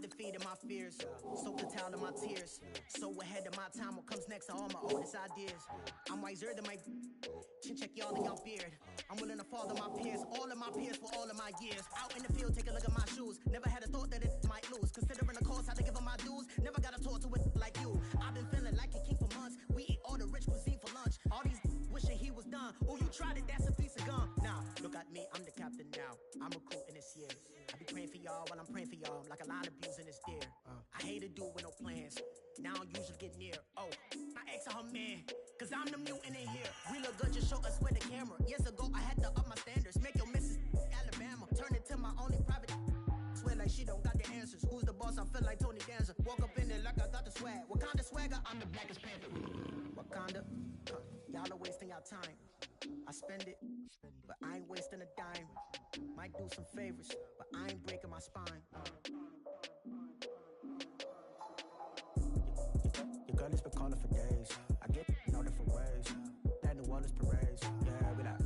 defeating my fears. Soak the towel in my tears. So ahead of my time, what comes next are all my oldest ideas. I'm wiser than my chin check y'all in y'all beard. I'm willing to father my peers, all of my peers for all of my years. Out in the field, take a look at my shoes. Never had a thought that it might lose. Considering the cost, had to give them my dues. Never got to talk to it like you. I've been feeling like a king for months. We eat all the rich cuisine for lunch. All these wishing he was done. Oh, you tried it, that's a piece of gum. Now, look at me, I'm the captain now. I'm recruiting this year. I be praying for y'all while I'm praying for y'all. Like a line abusing this deer. I hate a dude with no plans. Now I usually get near. Oh, my ex her man. Cause I'm the mutant in here. We look good, just show us with the camera. Years ago, I had to up my standards. Make your missus Alabama. Turn it to my only private. Swear like she don't got the answers. Who's the boss? I feel like Tony Danza. Walk up in there like I got the swag. What kind of swagger? I'm the blackest panther. Wakanda. Y'all are wasting your time. I spend it, but I ain't wasting a dime. Might do some favors, but I ain't breaking my spine. Your girl has been calling for days. I get in all different ways. That New Orleans parades. Yeah, we like,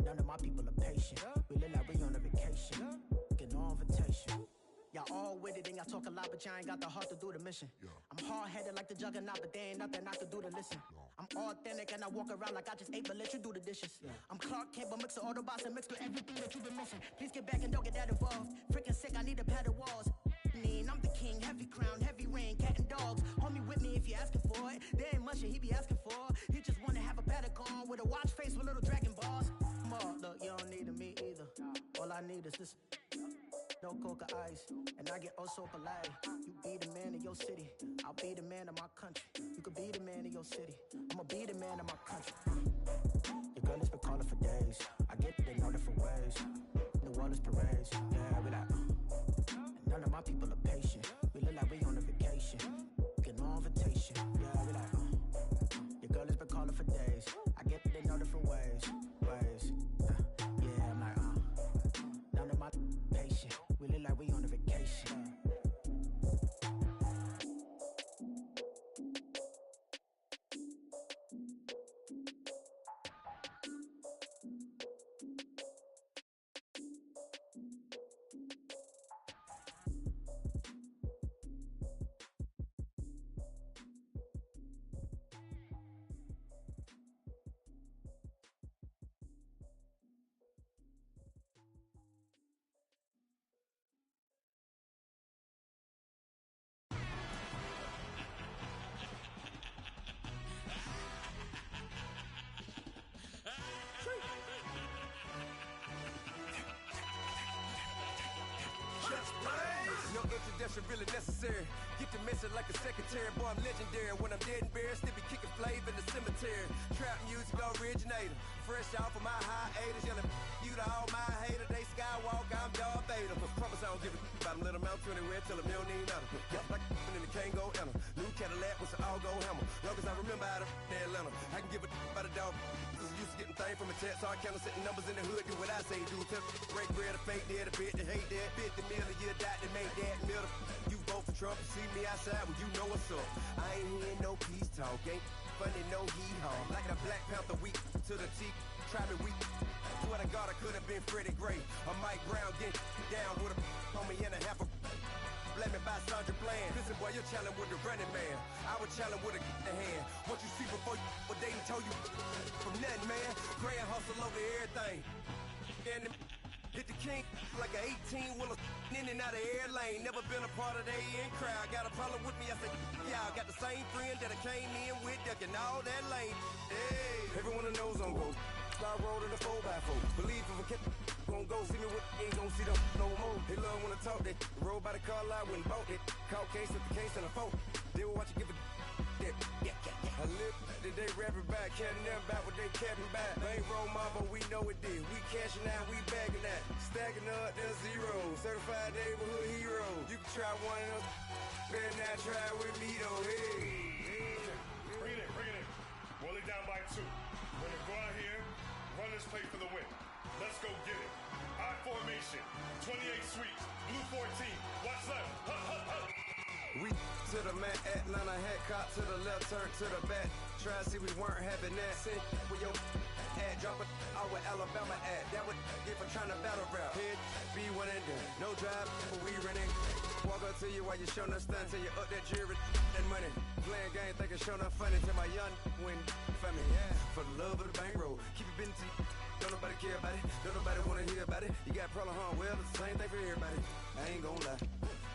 none of my people are patient. We look like we on a vacation. Get no invitation. Y'all all with it and y'all talk a lot, but y'all ain't got the heart to do the mission. I'm hard-headed like the juggernaut, but there ain't nothing I can do to listen. I'm authentic and I walk around like I just ate, but let you do the dishes. I'm Clark Kent, but mix the Autobots and mix with everything that you've been missing. Please get back and don't get that involved. Freaking sick, I need a pad of walls. I'm the king, heavy crown, heavy rain, cat and dogs. Homie with me if you're asking for it. There ain't much that he be asking for. He just wanna have a paddock on with a watch face with little dragon balls. Look, you don't need me either. All I need is this. No coca ice, and I get oh so polite. You be the man of your city, I'll be the man of my country. You could be the man of your city, I'ma be the man of my country. Your girl has been calling for days. I get it in all different ways. New Orleans parades, yeah, we like. None of my people are patient. We look like we on a vacation. Get no invitation, yeah, we like. Your girl has been calling for days. I get it in all different ways. Yeah, I'm like, none of my patient. We look like we on a vacation. No introduction really necessary. Get the message like a secretary. Boy, I'm legendary. When I'm dead and buried, still be kicking flavor in the cemetery. Trap music originator. Fresh off of my hiatus. Yelling you to all my haters. They skywalk, I'm Darth Vader. Promise I don't give a about them. Let them out anywhere. Tell them they don't need nothing. Yep, like in the can't go enter. New Cadillac with an all-go hammer. Long as I remember out of Atlanta. I can give a about a dog. Used to getting things from a text, so I count setting numbers in the hood. Do what I say, do. Tell break bread, a fake dead, a bit, to hate that. 50 million, you die to make that middle. You vote for Trump, you see me outside, well, you know what's up. I ain't hearing no peace talk, ain't funny, no heat haul. Like the Black Panther, weak to the cheek, try me weak. Swear to God, I could have been Freddie Gray. Or Mike Brown, get down with a homie and a half a. Let me buy Sandra Bland. Listen, boy, you're challenged with the running man. I was challenged with a hand. What you see before you, what they done told you from nothing, man. Grand hustle over everything. And hit the king like an 18-wheeler in and out of air lane. Never been a part of the in crowd. Got a problem with me, I said, yeah, I got the same friend that I came in with, ducking all that lane. Hey, everyone knows I'm go. Star road in the 4x4. Believe if a kid gon' go see me with ain't gon' see them no more. They love when I talk that. Roll by the car lot when bought it. Call case at the case and a phone. They will watch you give a that. I live today rapping back, catching them back what they capping back. Bankroll mama, we know it did. We cashing out, we bagging that. Stacking up, there's zero. Certified neighborhood hero. You can try one of them. Better not try with me though. Hey. Bring it in. Roll it down by 2. We're gonna go out here, run this play for the win. Let's go get it. I formation, 28 sweeps, blue 14. Watch left. We to the man, Atlanta head cop to the left, turn to the back. Try to see we weren't having that. Sit with your ad, drop it out with Alabama ad. That would get for trying to battle rap. Head be one and done. No drive, but we running. Walk up to you while you showing us stunts till you up that jury and money. Playing game, thinking showing up funny till my young win for me. Yeah, for the love of the bankroll. Keep it been to you. Don't nobody care about it. Don't nobody wanna hear about it. You got a problem, huh? Well, it's the same thing for everybody. I ain't gon' lie.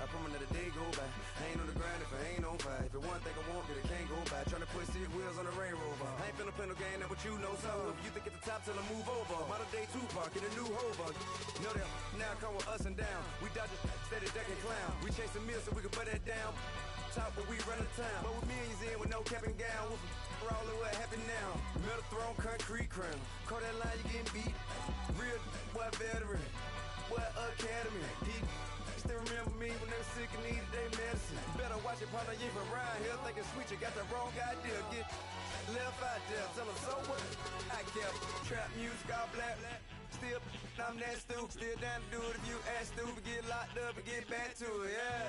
I promise that a day go by. I ain't on the grind if I ain't on fire. If it one thing I want, then it can't go by. Tryna put stick wheels on the Range Rover. I ain't finna play no game, that what you know. So if you think at the top, tell them move over. Modern day Tupac in a new Hova. Know that now come with us and down. We dodge a steady deck and clown. We chase the meal so we can put that down. Top, but we run the town. But with millions in with no cap and gown. We're all in what happened now. Metal throne, concrete crown. Call that line, you getting beat. Real, what veteran. What academy. He still remember me when they were sick and needed their medicine. Better watch it, partner, you from around here thinking sweet, you got the wrong idea. Get left out there, tell them so what I kept. Trap music, all black. Still, I'm that stupid. Still down to do it if you ask stupid. Get locked up and get back to it, yeah.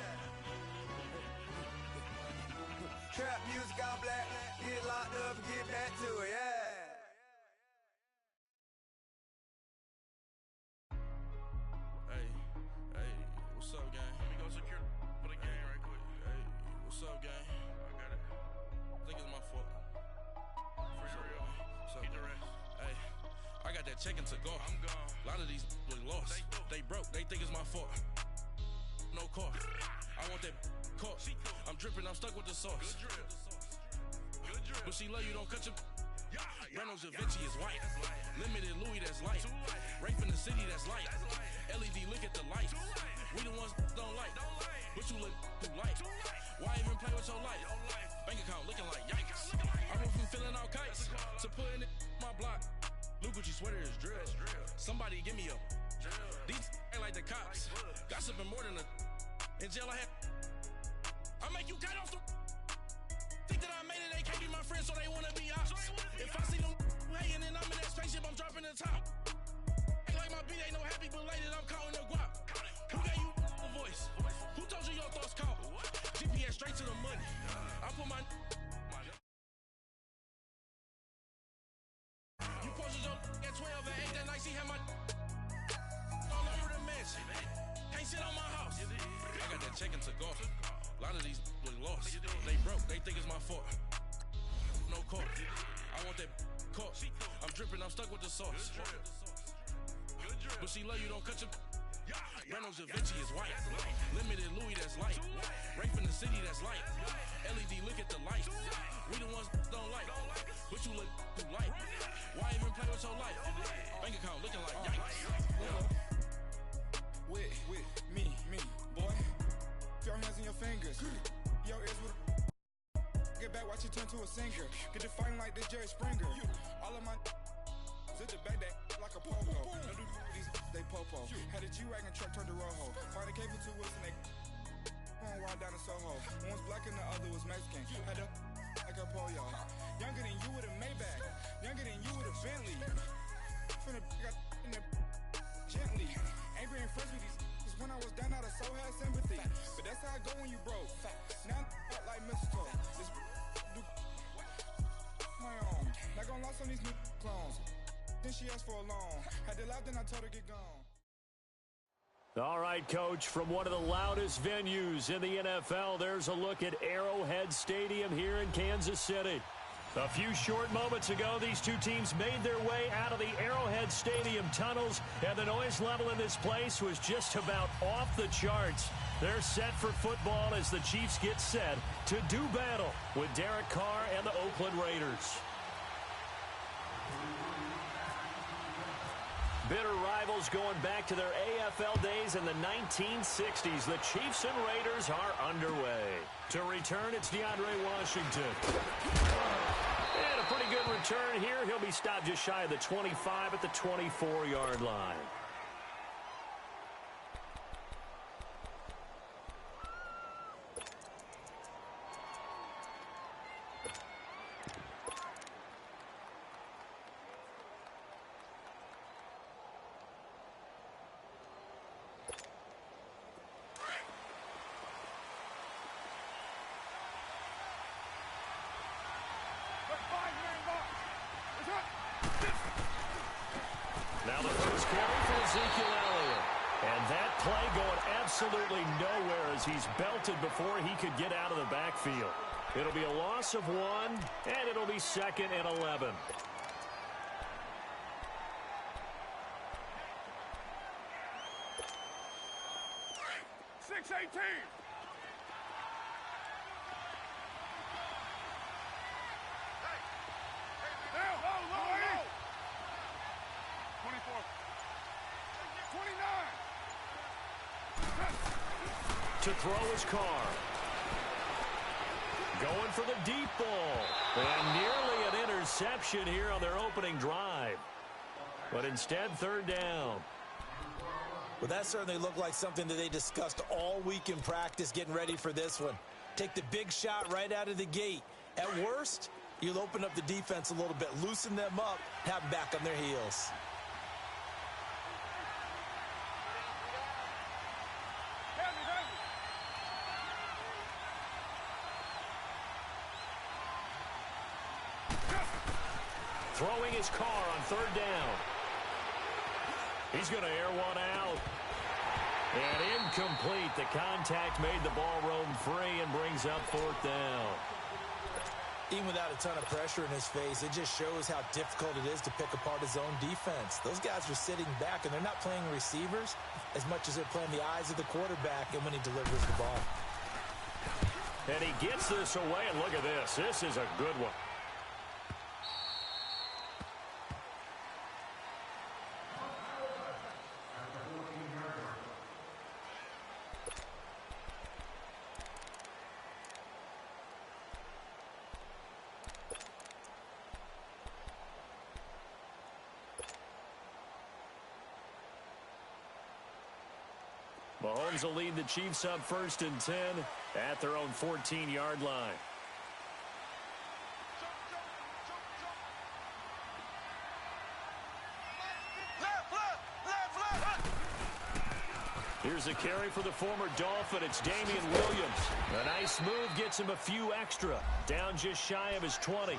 Trap music, all black. Get locked up and get back to it, yeah. What's up, gang? Let me go secure for the game right quick. Hey, what's up, gang? I got it. I think it's my fault. For real. Keep the rest. Hey, I got that check-in to go. I'm gone. A lot of these look lost. They broke. They think it's my fault. No car. I want that caught. I'm dripping. I'm stuck with the sauce. Good drip. Good drip. But she love you. Don't cut your. Reynolds Da Vinci is white. Limited Louis, that's light. Rape in the city, that's light. LED, look at the light. We the ones don't like. But you look too light. Why even play with your life? Bank account looking like yikes. I went from filling out kites to putting it in my block. Blue Gucci sweater is drill. Somebody give me a. These ain't like the cops. Gossiping more than a. In jail I had. I make you cut off the. Think that I made it, they can't be my friends, so they wanna be ops. If I see them hanging and I'm in that spaceship, I'm dropping the top. Ain't like my beat ain't no happy, but later I'm counting the guap. Who gave you a voice? Who told you your thoughts count? GPS straight to the money. I put my. You posted your at 12 and 8 that night, she had my. All over the mansion. Can't sit on my house. I got that check-in to go. A lot of these look lost. They broke, they think it's my fault. No car. I want that caught. I'm dripping, I'm stuck with the sauce. But she love you, don't cut your. Reynolds Da Vinci is white. Limited Louis, that's light. Rape in the city, that's light. LED, look at the light. We the ones don't like. But you look too light. Why even play with your life? Bank account looking like yikes. With me, boy. Your hands and your fingers. Your ears with get back, watch you turn to a singer. Get to fighting like this Jerry Springer. All of my zip the back that like a pogo. No do these they popo. Had a G-Wagon truck turned to Rojo. Find a cable 2 wheels and they going wild down in Soho. One was black and the other was Mexican. Had a like a pollo. Younger than you with a Maybach. Younger than you with a Bentley. From the got in the gently. Ain't been friends with these. When I was down out of so had sympathy. But that's how I go when you broke. Now I'm like mistletoe. This do my own. Not gonna lost on these new clones. Then she asked for a loan. Had to laugh, then I told her get gone. All right, Coach, from one of the loudest venues in the NFL, there's a look at Arrowhead Stadium here in Kansas City. A few short moments ago, these two teams made their way out of the Arrowhead Stadium tunnels, and the noise level in this place was just about off the charts. They're set for football as the Chiefs get set to do battle with Derek Carr and the Oakland Raiders. Bitter rivals going back to their AFL days in the 1960s. The Chiefs and Raiders are underway. To return, it's DeAndre Washington. And a pretty good return here. He'll be stopped just shy of the 25 at the 24-yard line. Now the first carry for Ezekiel Elliott. And that play going absolutely nowhere as he's belted before he could get out of the backfield. It'll be a loss of 1, and it'll be 2nd and 11. To throw his car. Going for the deep ball. And nearly an interception here on their opening drive. But instead, 3rd down. Well, that certainly looked like something that they discussed all week in practice getting ready for this one. Take the big shot right out of the gate. At worst, you'll open up the defense a little bit, loosen them up, have them back on their heels. Throwing his car on 3rd down. He's going to air one out. And incomplete. The contact made the ball roam free and brings up 4th down. Even without a ton of pressure in his face, it just shows how difficult it is to pick apart his own defense. Those guys are sitting back, and they're not playing receivers as much as they're playing the eyes of the quarterback and when he delivers the ball. And he gets this away, and look at this. This is a good one. Mahomes will lead the Chiefs up 1st and 10 at their own 14-yard line. Here's a carry for the former Dolphin. It's Damian Williams. A nice move gets him a few extra. Down just shy of his 20.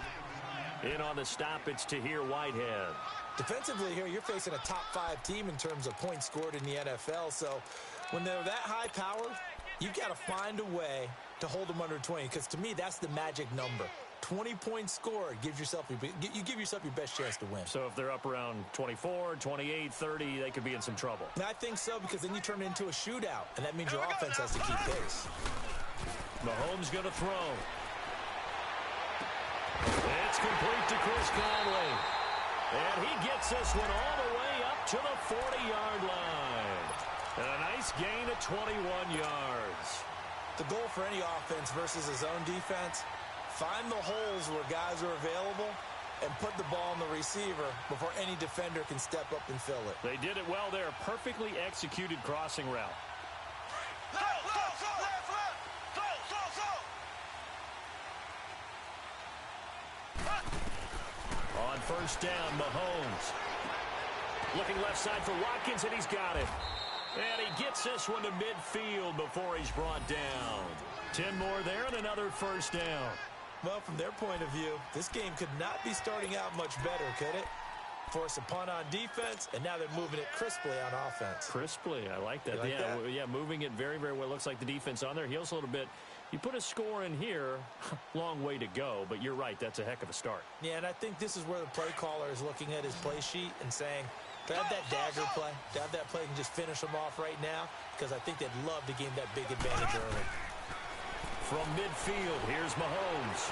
In on the stop, it's Tahir Whitehead. Defensively here, you're facing a top 5 team in terms of points scored in the NFL. So when they're that high powered, you got to find a way to hold them under 20. Because to me, that's the magic number. 20 points scored gives yourself you give yourself your best chance to win. So if they're up around 24, 28, 30, they could be in some trouble. And I think so, because then you turn it into a shootout, and that means your offense has to keep pace. Mahomes going to throw. It's complete to Chris Conley. And he gets this one all the way up to the 40-yard line. And a nice gain of 21 yards. The goal for any offense versus a zone defense, find the holes where guys are available and put the ball on the receiver before any defender can step up and fill it. They did it well there. Perfectly executed crossing route. On 1st down, Mahomes. Looking left side for Watkins, and he's got it. And he gets this one to midfield before he's brought down. 10 more there and another 1st down. Well, from their point of view, this game could not be starting out much better, could it? Force a punt on defense, and now they're moving it crisply on offense. Crisply, I like that. Like that? Yeah, moving it very, very well. Looks like the defense on their heels a little bit. You put a score in here, long way to go, but you're right, that's a heck of a start. Yeah, and I think this is where the play caller is looking at his play sheet and saying, to have that dagger play, to have that play and just finish them off right now, because I think they'd love to gain that big advantage early. From midfield, here's Mahomes.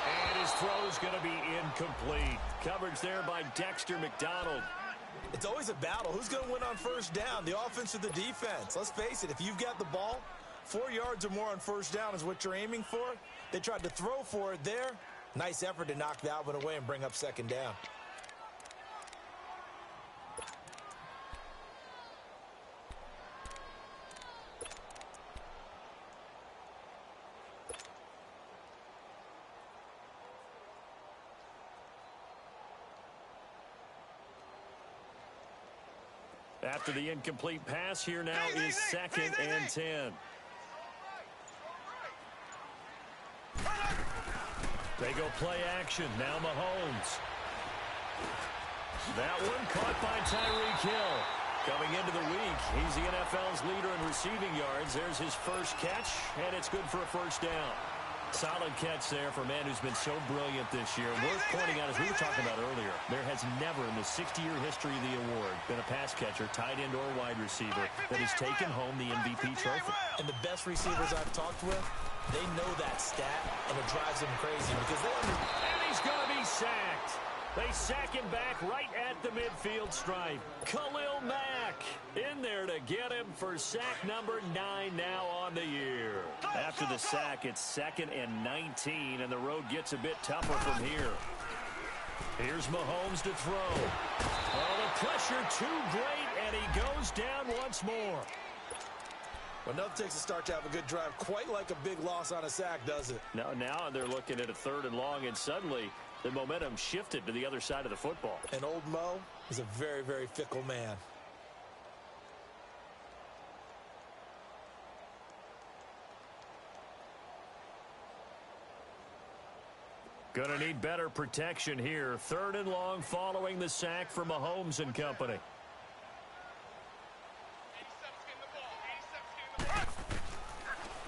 And his throw's going to be incomplete. Coverage there by Dexter McDonald. It's always a battle. Who's going to win on 1st down, the offense or the defense? Let's face it, if you've got the ball, 4 yards or more on 1st down is what you're aiming for. They tried to throw for it there. Nice effort to knock that one away and bring up 2nd down. After the incomplete pass, here now is 2nd and 10. They go play action. Now Mahomes. That one caught by Tyreek Hill. Coming into the week, he's the NFL's leader in receiving yards. There's his first catch, and it's good for a first down. Solid catch there for a man who's been so brilliant this year. Worth pointing out, as we were talking about earlier, there has never in the 60-year history of the award been a pass catcher, tight end, or wide receiver that has taken home the MVP trophy. And the best receivers I've talked with, they know that stat, and it drives them crazy because they And he's going to be sacked. They sack him back right at the midfield stripe. Khalil Mack in there to get him for sack number 9 now on the year. After the sack, it's 2nd and 19, and the road gets a bit tougher from here. Here's Mahomes to throw. Oh, the pressure too great, and he goes down once more. Well, nothing takes a start to have a good drive, quite like a big loss on a sack, does it? Now they're looking at a 3rd and long, and suddenly the momentum shifted to the other side of the football. And old Mo is a very, very fickle man. Gonna need better protection here. 3rd and long following the sack for Mahomes and company.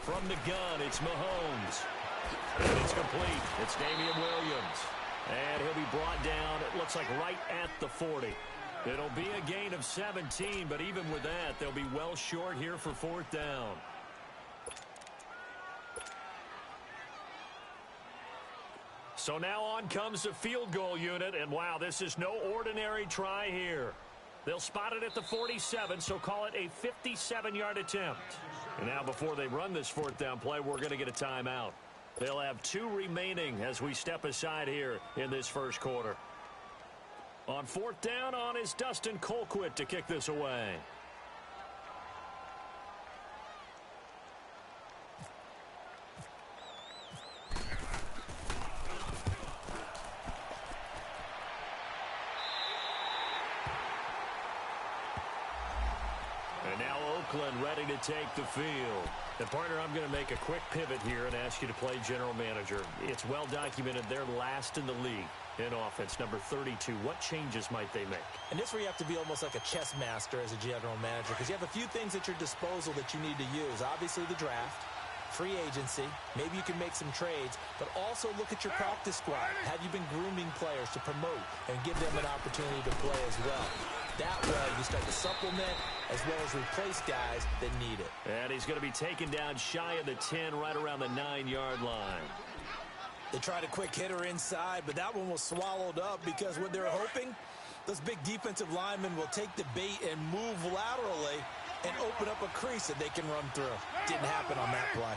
From the gun, it's Mahomes. And it's complete. It's Damian Williams. And he'll be brought down, it looks like right at the 40. It'll be a gain of 17, but even with that, they'll be well short here for 4th down. So now on comes the field goal unit, and wow, this is no ordinary try here. They'll spot it at the 47, so call it a 57-yard attempt. And now before they run this 4th down play, we're going to get a timeout. They'll have 2 remaining as we step aside here in this first quarter. On 4th down, on is Dustin Colquitt to kick this away. And now Oakland ready to take the field. And, partner, I'm going to make a quick pivot here and ask you to play general manager. It's well documented they're last in the league in offense, number 32. What changes might they make? And this is where you have to be almost like a chess master as a general manager because you have a few things at your disposal that you need to use. Obviously, the draft, free agency, maybe you can make some trades, but also look at your practice squad. Have you been grooming players to promote and give them an opportunity to play as well? That way, you start to supplement as well as replace guys that need it. And he's going to be taken down shy of the 10, right around the 9-yard line. They tried a quick hitter inside, but that one was swallowed up because what they're hoping, those big defensive linemen will take the bait and move laterally and open up a crease that they can run through. Didn't happen on that play.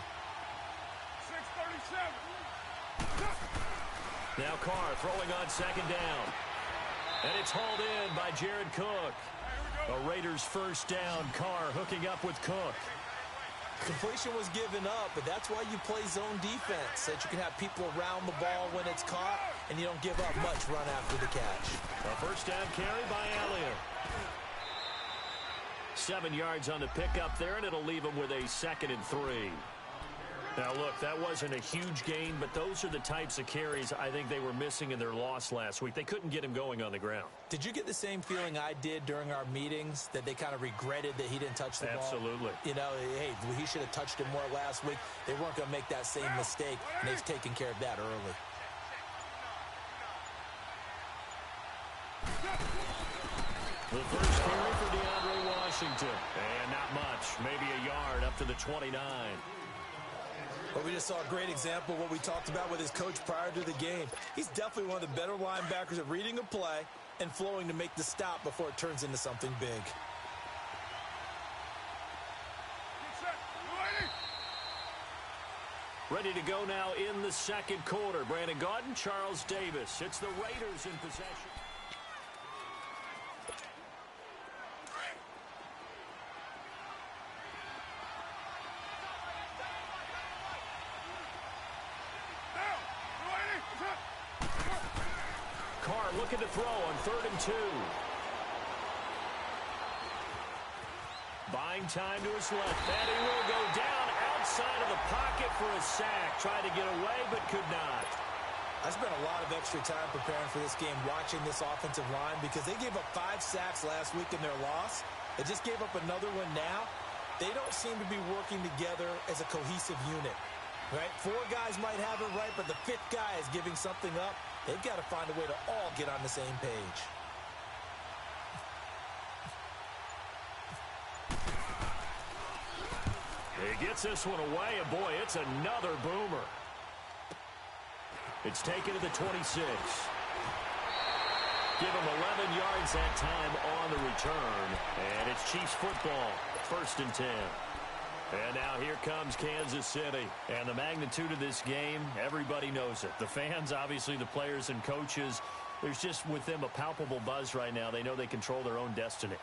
637. Now Carr throwing on 2nd down. And it's hauled in by Jared Cook. A Raiders first down. Carr hooking up with Cook. Completion was given up, but that's why you play zone defense, so that you can have people around the ball when it's caught, and you don't give up much run after the catch. A first down carry by Elliott. 7 yards on the pickup there, and it'll leave him with a 2nd and 3. Now, look, that wasn't a huge gain, but those are the types of carries I think they were missing in their loss last week. They couldn't get him going on the ground. Did you get the same feeling I did during our meetings, that they kind of regretted that he didn't touch the ball? Absolutely. You know, hey, he should have touched it more last week. They weren't going to make that same mistake, and they've taken care of that early. The first carry for DeAndre Washington. And not much, maybe a yard up to the 29. But we just saw a great example of what we talked about with his coach prior to the game. He's definitely one of the better linebackers at reading a play and flowing to make the stop before it turns into something big. Ready to go now in the second quarter. Brandon Gaudin, Charles Davis. It's the Raiders in possession. Carr looking to throw on 3rd and 2. Buying time to his left. And he will go down outside of the pocket for a sack. Tried to get away, but could not. I spent a lot of extra time preparing for this game watching this offensive line because they gave up 5 sacks last week in their loss. They just gave up another one now. They don't seem to be working together as a cohesive unit, right? 4 guys might have it right, but the 5th guy is giving something up. They've got to find a way to all get on the same page. He gets this one away, and boy, it's another boomer. It's taken to the 26. Give him 11 yards that time on the return. And it's Chiefs football, 1st and 10. And now here comes Kansas City. And the magnitude of this game, everybody knows it. The fans, obviously the players and coaches, there's just with them a palpable buzz right now. They know they control their own destiny.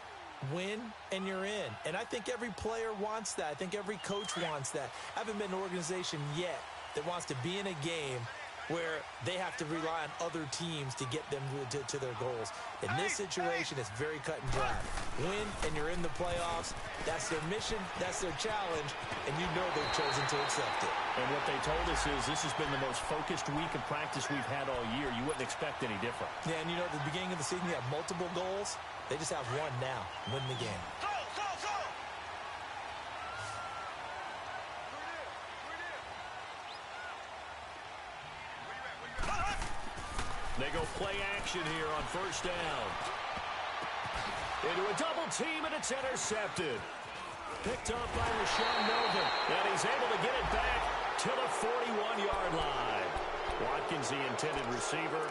Win, and you're in. And I think every player wants that. I think every coach wants that. I haven't been an organization yet that wants to be in a game where they have to rely on other teams to get them to their goals. In this situation, it's very cut and dry. Win, and you're in the playoffs. That's their mission. That's their challenge. And you know they've chosen to accept it. And what they told us is this has been the most focused week of practice we've had all year. You wouldn't expect any different. Yeah, and you know, at the beginning of the season, you have multiple goals. They just have one now. Win the game. They go play action here on 1st down. Into a double team, and it's intercepted. Picked up by Rashawn Melvin, and he's able to get it back to the 41-yard line. Watkins, the intended receiver.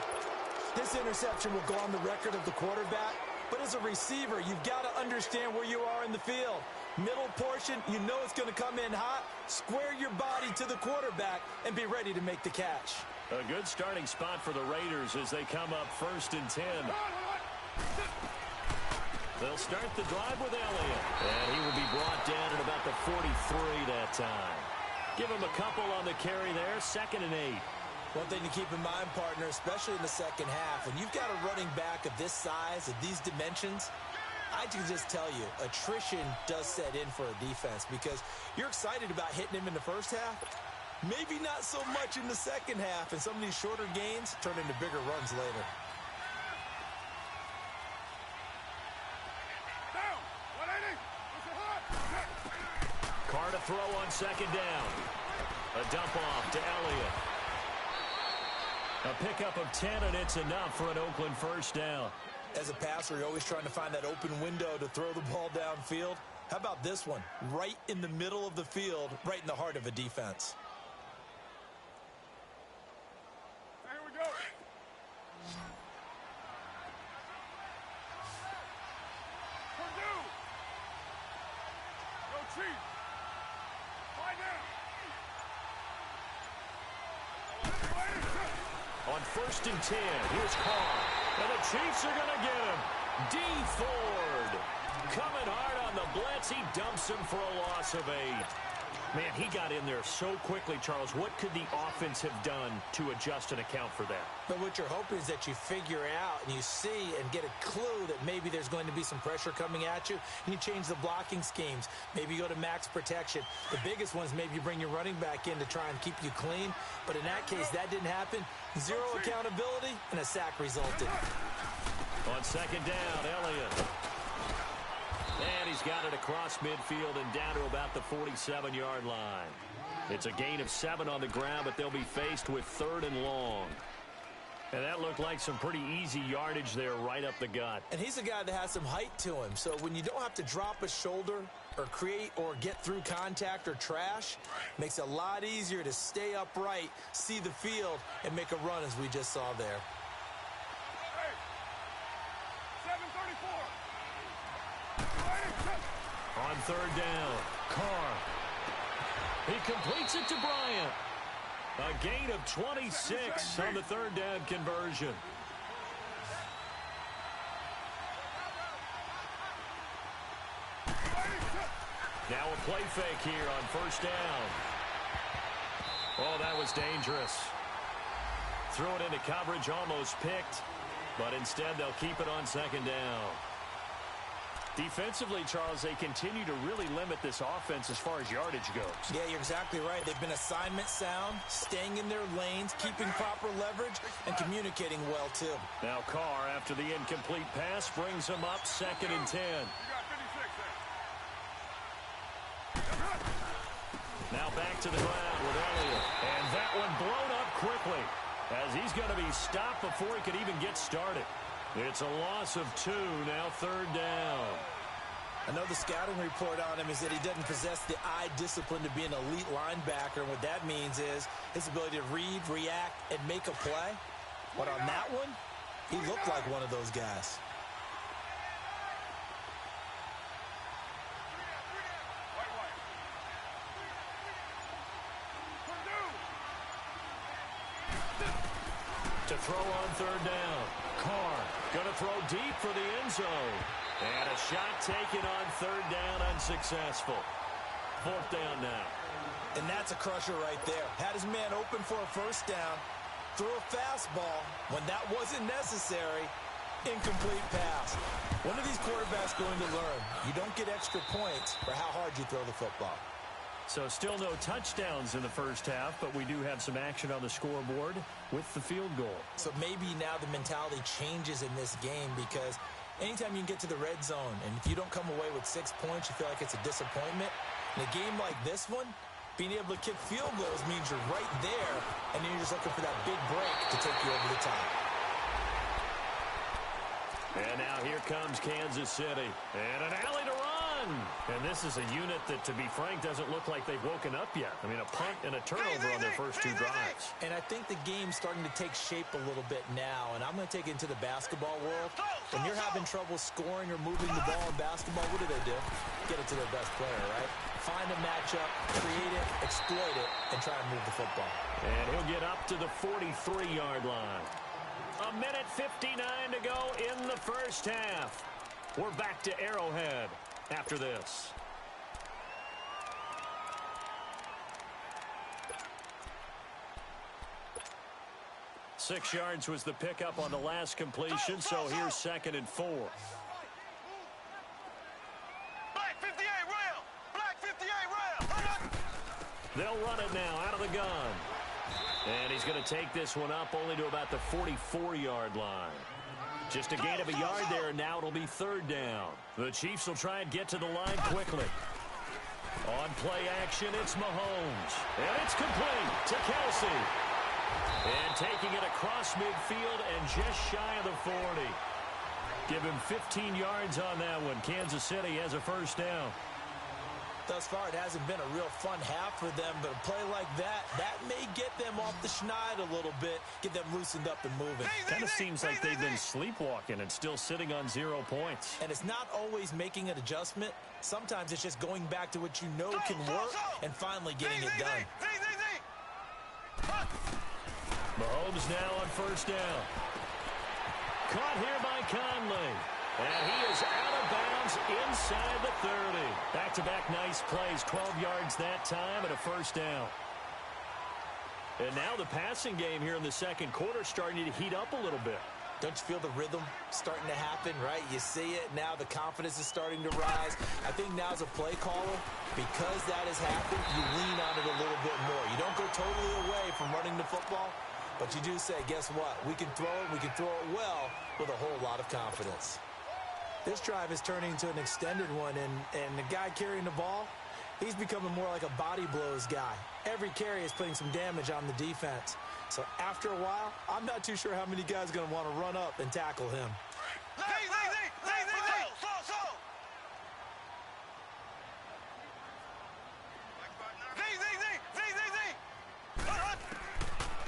This interception will go on the record of the quarterback, but as a receiver, you've got to understand where you are in the field. Middle portion, you know it's going to come in hot. Square your body to the quarterback and be ready to make the catch. A good starting spot for the Raiders as they come up 1st and 10. They'll start the drive with Elliott. And he will be brought down at about the 43 that time. Give him a couple on the carry there, 2nd and 8. One thing to keep in mind, partner, especially in the second half, when you've got a running back of this size, of these dimensions, I can just tell you, attrition does set in for a defense because you're excited about hitting him in the first half. Maybe not so much in the second half, and some of these shorter gains turn into bigger runs later. Carr to throw on 2nd down. A dump off to Elliott. A pickup of 10, and it's enough for an Oakland 1st down. As a passer, you're always trying to find that open window to throw the ball downfield. How about this one? Right in the middle of the field, right in the heart of a defense. Here we go. Purdue. Go Chief. Find out. On 1st and 10, here's Carr. And the Chiefs are going to get him. D. Ford coming hard on the blitz. He dumps him for a loss of 8. Man, he got in there so quickly, Charles. What could the offense have done to adjust and account for that? But what you're hoping is that you figure out and you see and get a clue that maybe there's going to be some pressure coming at you, and you change the blocking schemes. Maybe you go to max protection. The biggest one is maybe you bring your running back in to try and keep you clean. But in that case, that didn't happen. 0 accountability, and a sack resulted. On 2nd down, Elliott. And he's got it across midfield and down to about the 47-yard line. It's a gain of 7 on the ground, but they'll be faced with 3rd and long. And that looked like some pretty easy yardage there right up the gut. And he's a guy that has some height to him. So when you don't have to drop a shoulder or create or get through contact or trash, makes it a lot easier to stay upright, see the field, and make a run as we just saw there. On 3rd down, Carr. He completes it to Bryant. A gain of 26 on the 3rd down conversion. Now a play fake here on 1st down. Oh, that was dangerous. Threw it into coverage, almost picked, but instead they'll keep it on 2nd down. Defensively, Charles, they continue to really limit this offense as far as yardage goes. Yeah, you're exactly right. They've been assignment sound, staying in their lanes, keeping proper leverage, and communicating well, too. Now Carr, after the incomplete pass, brings them up 2nd and 10. Now back to the ground with Elliott. And that one blown up quickly as he's going to be stopped before he could even get started. It's a loss of 2, now 3rd down. I know the scouting report on him is that he doesn't possess the eye discipline to be an elite linebacker. And what that means is his ability to read, react, and make a play. But on that one, he looked like one of those guys. To throw on 3rd down. Carr going to throw deep for the end zone. And a shot taken on 3rd down, unsuccessful. 4th down now. And that's a crusher right there. Had his man open for a 1st down. Threw a fastball when that wasn't necessary. Incomplete pass. When are these quarterbacks going to learn? You don't get extra points for how hard you throw the football. So still no touchdowns in the first half, but we do have some action on the scoreboard with the field goal. So maybe now the mentality changes in this game because anytime you can get to the red zone and if you don't come away with 6 points, you feel like it's a disappointment. In a game like this one, being able to kick field goals means you're right there, and then you're just looking for that big break to take you over the top. And now here comes Kansas City. And an alley to run. And this is a unit that, to be frank, doesn't look like they've woken up yet. I mean, a punt and a turnover on their first 2 drives. And I think the game's starting to take shape a little bit now. And I'm going to take it into the basketball world. When you're having trouble scoring or moving the ball in basketball, what do? Get it to their best player, right? Find a matchup, create it, exploit it, and try and move the football. And he'll get up to the 43-yard line. 1:59 to go in the first half. We're back to Arrowhead after this. Six yards was the pickup on the last completion, so here's 2nd and 4. Black 58 rail! Black 58 rail! They'll run it now out of the gun. And he's going to take this one up only to about the 44-yard line. Just a gain of a yard there, and now it'll be 3rd down. The Chiefs will try and get to the line quickly. On play action, it's Mahomes. And it's complete to Kelsey. And taking it across midfield and just shy of the 40. Give him 15 yards on that one. Kansas City has a 1st down. Thus far, it hasn't been a real fun half for them, but a play like that may get them off the schneid a little bit, get them loosened up and moving. Kind of seems like they've been sleepwalking and still sitting on 0 points. And it's not always making an adjustment. Sometimes it's just going back to what you know can work and finally getting it done. Mahomes now on 1st down. Caught here by Conley. And he is out of bounds inside the 30. Back-to-back nice plays, 12 yards that time and a 1st down. And now the passing game here in the second quarter starting to heat up a little bit. Don't you feel the rhythm starting to happen, right? You see it. Now the confidence is starting to rise. I think now as a play caller, because that has happened, you lean on it a little bit more. You don't go totally away from running the football, but you do say, guess what? We can throw it. We can throw it well with a whole lot of confidence. This drive is turning into an extended one, and the guy carrying the ball, he's becoming more like a body blows guy. Every carry is putting some damage on the defense. So after a while, I'm not too sure how many guys are going to want to run up and tackle him.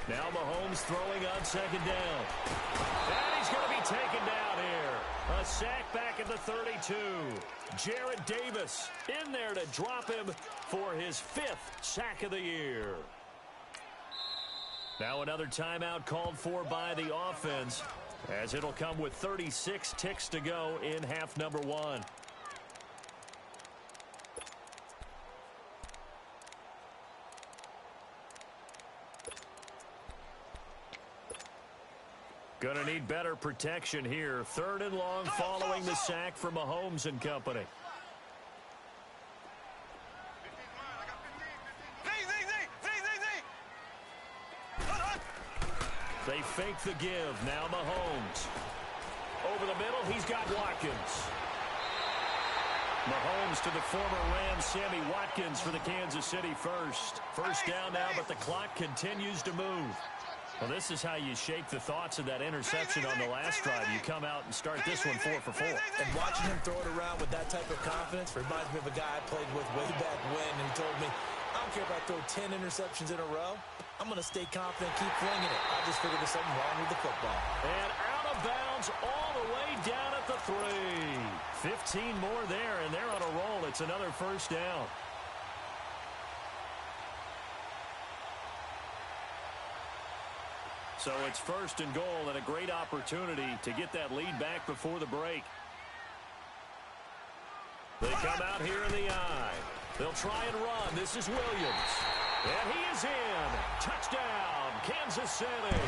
Now Mahomes throwing on 2nd down. And he's going to be taken down here. A sack back at the 32. Jarrett Davis in there to drop him for his 5th sack of the year. Now another timeout called for by the offense, as it'll come with 36 ticks to go in half number 1. Going to need better protection here. 3rd and long following the sack from Mahomes and company. They fake the give. Now Mahomes. Over the middle, he's got Watkins. Mahomes to the former Ram, Sammy Watkins for the Kansas City first. First down now, but the clock continues to move. Well, this is how you shake the thoughts of that interception on the last drive. You come out and start this one 4 for 4. And watching him throw it around with that type of confidence reminds me of a guy I played with way back when, and he told me, I don't care if I throw 10 interceptions in a row. I'm going to stay confident, keep flinging it. I just figured there's something wrong with the football. And out of bounds all the way down at the 3. 15 more there, and they're on a roll. It's another first down. So it's 1st and goal, and a great opportunity to get that lead back before the break. They come out here in the eye. They'll try and run. This is Williams. And he is in. Touchdown, Kansas City.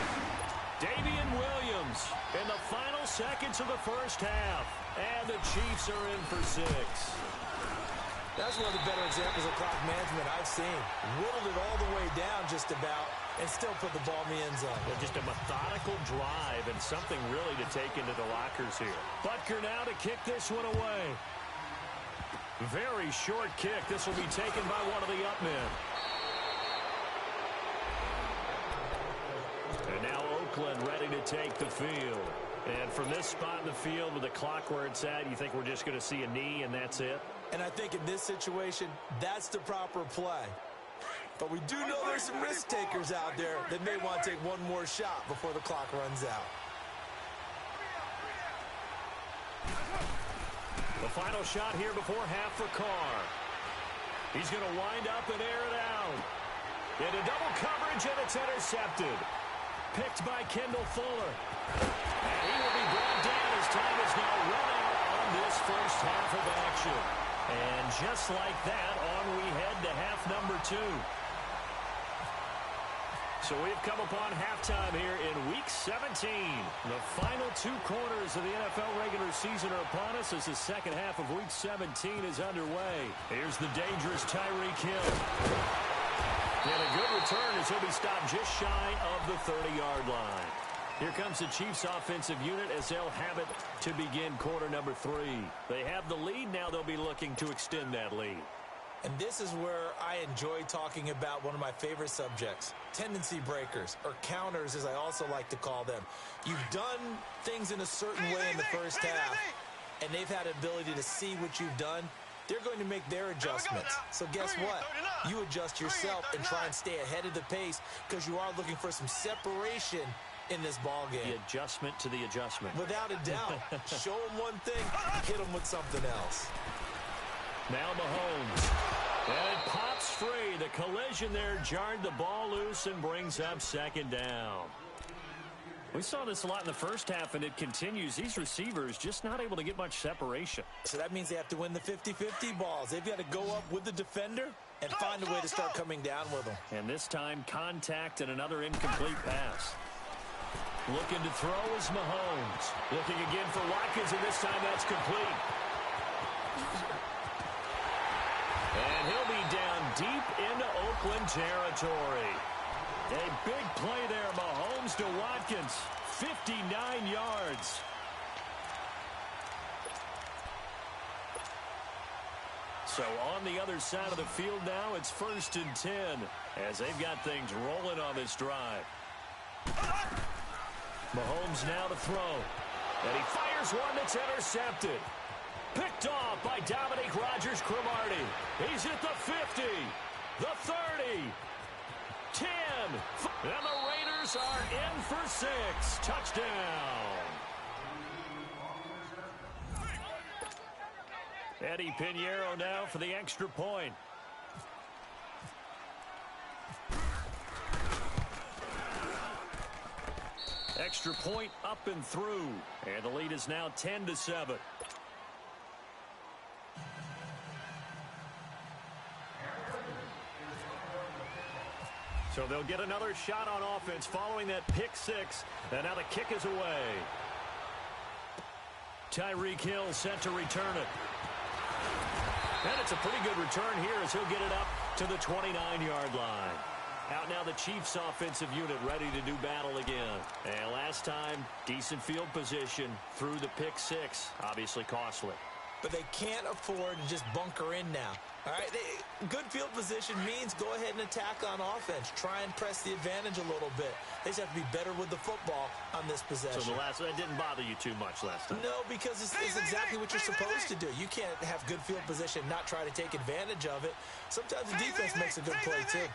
Davian Williams in the final seconds of the first half. And the Chiefs are in for 6. That's one of the better examples of clock management I've seen. Whittled it all the way down just about and still put the ball in the end zone. Well, just a methodical drive and something really to take into the lockers here. Butker now to kick this one away. Very short kick. This will be taken by one of the up men. And now Oakland ready to take the field. And from this spot in the field with the clock where it's at, you think we're just going to see a knee and that's it? And I think in this situation, that's the proper play. But we do know there's some risk takers out there that may want to take one more shot before the clock runs out. The final shot here before half for Carr. He's going to wind up and air it out. Into double coverage, and it's intercepted. Picked by Kendall Fuller. And he will be brought down as time is now run out on this first half of action. And just like that, on we head to half number 2. So we've come upon halftime here in Week 17. The final 2 quarters of the NFL regular season are upon us as the second half of Week 17 is underway. Here's the dangerous Tyreek Hill. And a good return as he'll be stopped just shy of the 30-yard line. Here comes the Chiefs offensive unit as they'll have it to begin quarter number 3. They have the lead. Now they'll be looking to extend that lead. And this is where I enjoy talking about one of my favorite subjects, tendency breakers, or counters as I also like to call them. You've done things in a certain way in the first half, and they've had an ability to see what you've done. They're going to make their adjustments. So guess what? You adjust yourself and try and stay ahead of the pace because you are looking for some separation in this ball game. The adjustment to the adjustment. Without a doubt. Show them one thing, hit them with something else. Now Mahomes. And it pops free. The collision there jarred the ball loose and brings up second down. We saw this a lot in the first half, and it continues. These receivers just not able to get much separation. So that means they have to win the 50-50 balls. They've got to go up with the defender and find a way to start coming down with them. And this time, contact and another incomplete pass. Looking to throw is Mahomes. Looking again for Watkins, and this time that's complete. And he'll be down deep into Oakland territory. A big play there, Mahomes to Watkins. 59 yards. So on the other side of the field now, it's 1st and 10 as they've got things rolling on this drive. Mahomes now to throw. And he fires one that's intercepted. Picked off by Dominique Rodgers-Cromartie. He's at the 50, the 30, 10. And the Raiders are in for 6. Touchdown. Eddie Pinheiro now for the extra point. Extra point up and through. And the lead is now 10-7. So they'll They'll get another shot on offense following that pick six. And now the kick is away. Tyreek Hill set to return it. And it's a pretty good return here as he'll get it up to the 29-yard line. Out now the Chiefs offensive unit ready to do battle again. And last time, decent field position through the pick six. Obviously costly. But they can't afford to just bunker in now. All right, good field position means go ahead and attack on offense. Try and press the advantage a little bit. They just have to be better with the football on this possession. So that didn't bother you too much last time? No, because it's exactly what you're supposed to do. You can't have good field position, not try to take advantage of it. Sometimes the defense makes a good play, too.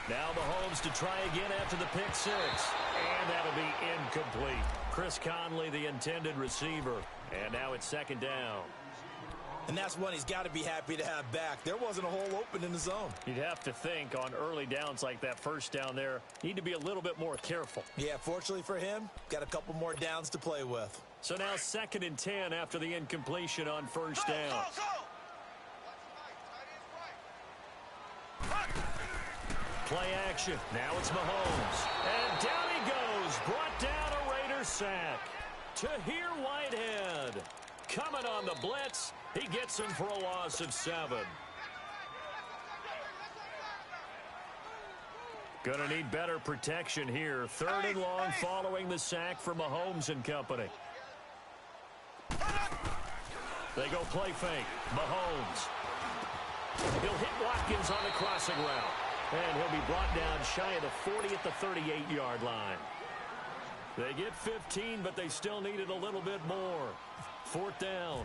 Now Mahomes to try again after the pick six. And that'll be incomplete. Chris Conley, the intended receiver. And now it's second down. And that's one he's got to be happy to have back. There wasn't a hole open in the zone. You'd have to think on early downs like that first down there, need to be a little bit more careful. Yeah, fortunately for him, got a couple more downs to play with. So now 2nd and 10 after the incompletion on first down. Play action. Now it's Mahomes. And down he goes. Brought down a Raiders sack. Tahir Whitehead. Coming on the blitz. He gets him for a loss of 7. Gonna need better protection here. 3rd and long following the sack for Mahomes and company. They go play fake. Mahomes. He'll hit Watkins on the crossing route. And he'll be brought down shy of the 40 at the 38-yard line. They get 15, but they still needed a little bit more. 4th down.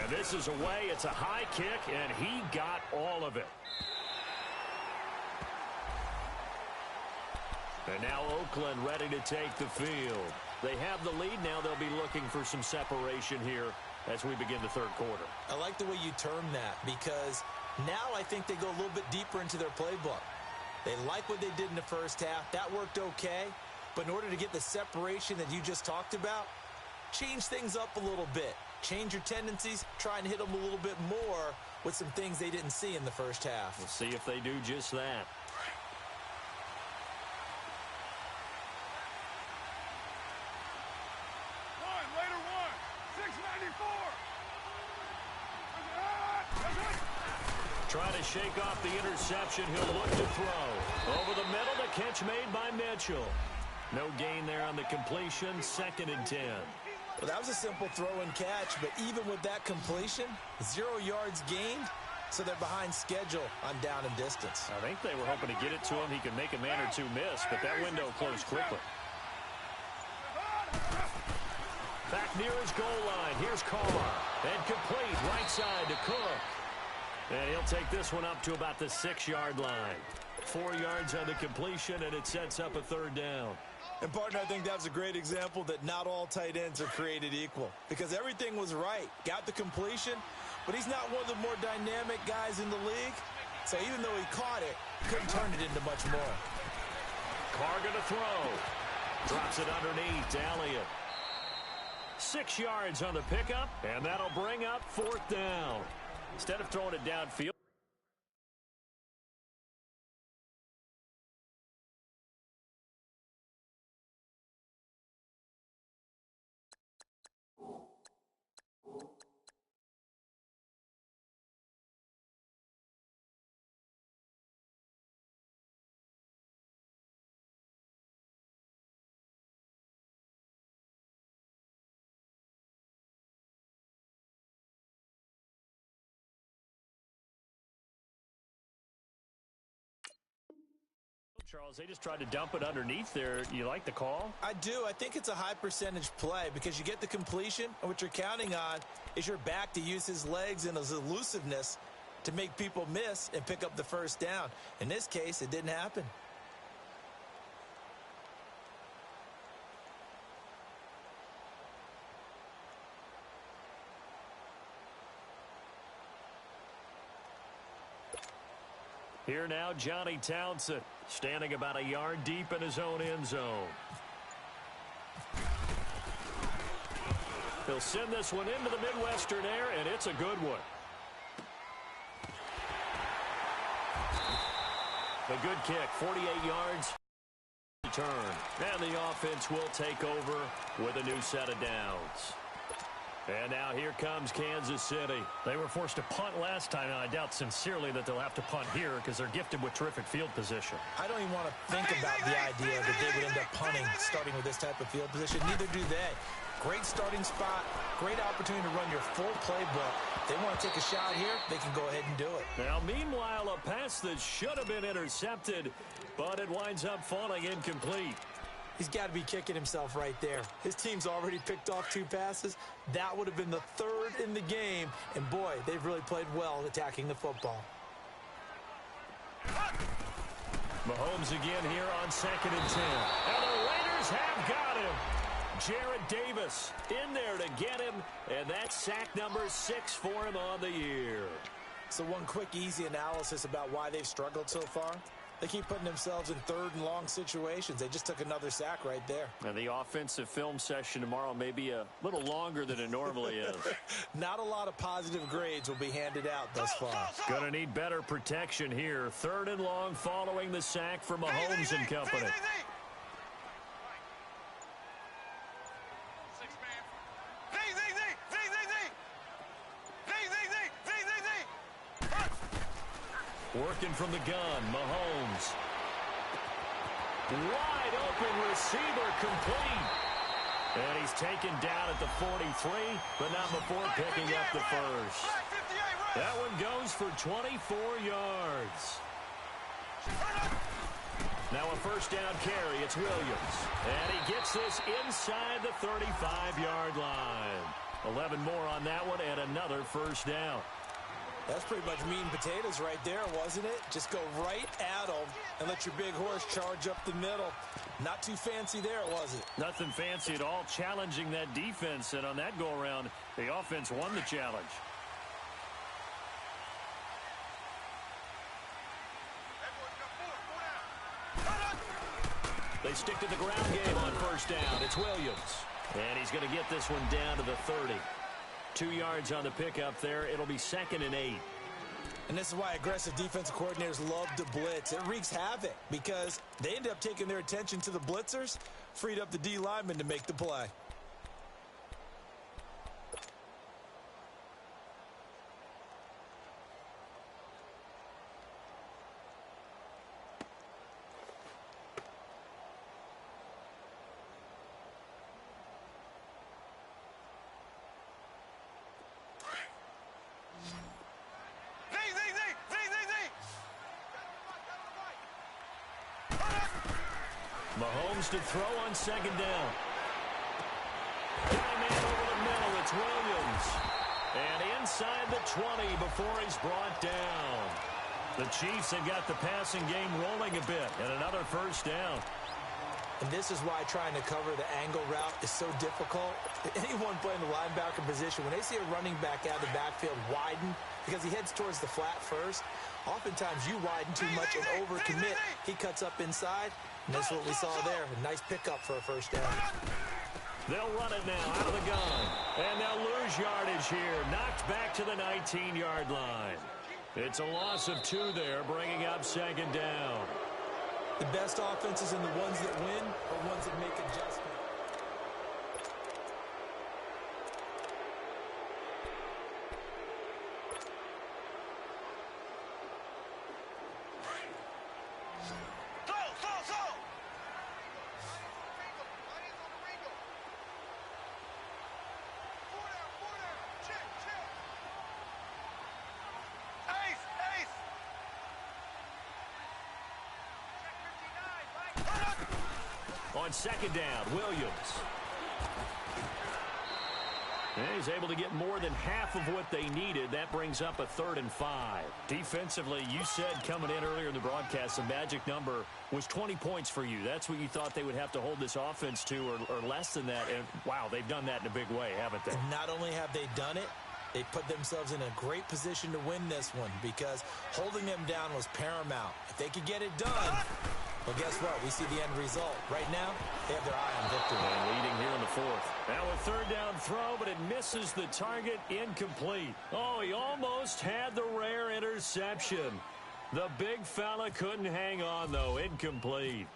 And this is away. It's a high kick, and he got all of it. And now Oakland ready to take the field. They have the lead now. They'll be looking for some separation here as we begin the 3rd quarter. I like the way you term that because now I think they go a little bit deeper into their playbook. They like what they did in the first half. That worked okay. But in order to get the separation that you just talked about, change things up a little bit. Change your tendencies. Try and hit them a little bit more with some things they didn't see in the first half. We'll see if they do just that. Trying to shake off the interception. He'll look to throw. Over the middle, the catch made by Mitchell. No gain there on the completion. 2nd and 10. Well, that was a simple throw and catch, but even with that completion, 0 yards gained, so they're behind schedule on down and distance. I think they were hoping to get it to him. He could make a man or two miss, but that window closed quickly. Back near his goal line. Here's Carr. And complete right side to Cook. And he'll take this one up to about the 6-yard line. 4 yards on the completion, and it sets up a 3rd down. And, partner, I think that was a great example that not all tight ends are created equal because everything was right. Got the completion, but he's not one of the more dynamic guys in the league. So even though he caught it, couldn't turn it into much more. Carr gonna throw. Drops it underneath to Elliott. 6 yards on the pickup, and that'll bring up 4th down. Instead of throwing it downfield. Charles, they just tried to dump it underneath there. You like the call? I do. I think it's a high percentage play because you get the completion, and what you're counting on is your back to use his legs and his elusiveness to make people miss and pick up the 1st down. In this case, it didn't happen. Here now, Johnny Townsend, standing about a yard deep in his own end zone. He'll send this one into the Midwestern air, and it's a good one. A good kick, 48 yards. Return. And the offense will take over with a new set of downs. And now here comes Kansas City. They were forced to punt last time, and I doubt sincerely that they'll have to punt here because they're gifted with terrific field position. I don't even want to think about the idea that they would end up punting starting with this type of field position. Neither do they. Great starting spot, great opportunity to run your full playbook. If they want to take a shot here, they can go ahead and do it. Now, meanwhile, a pass that should have been intercepted, but it winds up falling incomplete. He's got to be kicking himself right there. His team's already picked off 2 passes. That would have been the 3rd in the game. And, boy, they've really played well attacking the football. Mahomes again here on 2nd and 10. And the Raiders have got him. Jarrad Davis in there to get him. And that's sack number 6 for him on the year. So one quick, easy analysis about why they've struggled so far. They keep putting themselves in 3rd and long situations. They just took another sack right there. And the offensive film session tomorrow may be a little longer than it normally is. Not a lot of positive grades will be handed out thus far. Going to need better protection here. 3rd and long following the sack for Mahomes and company. Working from the gun, Mahomes. Wide open receiver complete. And he's taken down at the 43, but not before picking up the first. That one goes for 24 yards. Now a first down carry, it's Williams. And he gets this inside the 35-yard line. 11 more on that one and another first down. That's pretty much meat and potatoes right there, wasn't it? Just go right at them and let your big horse charge up the middle. Not too fancy there, was it? Nothing fancy at all, challenging that defense. And on that go-around, the offense won the challenge. They stick to the ground game on first down. It's Williams. And he's going to get this one down to the 30. 2 yards on the pickup there. It'll be 2nd and 8. And this is why aggressive defensive coordinators love to blitz. It wreaks havoc because they end up taking their attention to the blitzers, freed up the D lineman to make the play. Mahomes to throw on 2nd down. High man over the middle. It's Williams. And inside the 20 before he's brought down. The Chiefs have got the passing game rolling a bit. And another first down. And this is why trying to cover the angle route is so difficult. Anyone playing the linebacker position, when they see a running back out of the backfield widen because he heads towards the flat first, oftentimes you widen too much and overcommit. He cuts up inside. And that's what we saw there. A nice pickup for a first down. They'll run it now out of the gun. And they'll lose yardage here. Knocked back to the 19-yard line. It's a loss of 2 there, bringing up 2nd down. The best offenses and the ones that win are ones that make adjustments. On 2nd down, Williams. And he's able to get more than half of what they needed. That brings up a 3rd and 5. Defensively, you said coming in earlier in the broadcast, the magic number was 20 points for you. That's what you thought they would have to hold this offense to or less than that. And, wow, they've done that in a big way, haven't they? Not only have they done it, they put themselves in a great position to win this one because holding them down was paramount. If they could get it done, Well, guess what? We see the end result. Right now, they have their eye on victory. And leading here in the fourth. Now a third down throw, but it misses the target. Incomplete. Oh, he almost had the rare interception. The big fella couldn't hang on, though. Incomplete.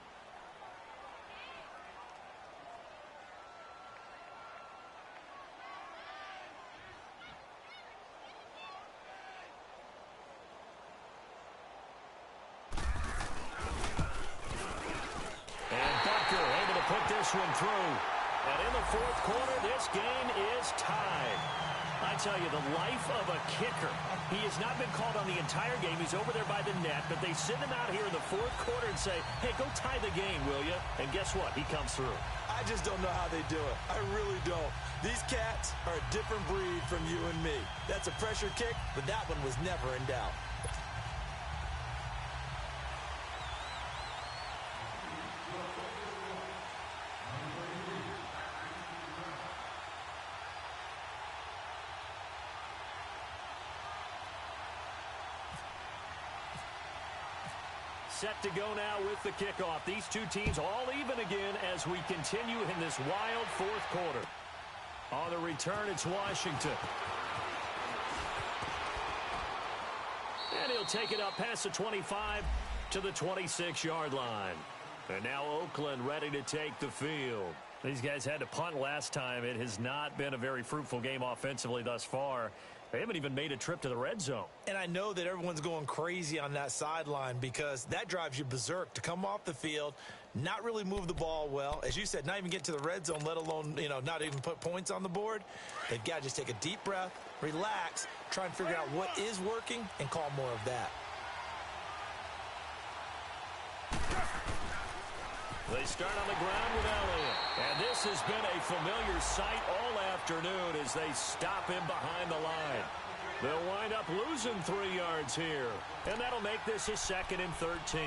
One through. And in the fourth quarter, this game is tied. I tell you, the life of a kicker. He has not been called on the entire game. He's over there by the net, but they send him out here in the fourth quarter and say, hey, go tie the game, will you? And guess what? He comes through. I just don't know how they do it. I really don't. These cats are a different breed from you and me. That's a pressure kick, but that one was never in doubt. Set to go now with the kickoff. These two teams all even again as we continue in this wild fourth quarter. On the return, it's Washington. And he'll take it up past the 25 to the 26-yard line. And now Oakland ready to take the field. These guys had to punt last time. It has not been a very fruitful game offensively thus far. They haven't even made a trip to the red zone. And I know that everyone's going crazy on that sideline because that drives you berserk to come off the field, not really move the ball well. As you said, not even get to the red zone, let alone, not even put points on the board. They've got to just take a deep breath, relax, try and figure out what is working and call more of that. They start on the ground with Elliott. And this has been a familiar sight all afternoon as they stop him behind the line. They'll wind up losing 3 yards here. And that'll make this a 2nd and 13.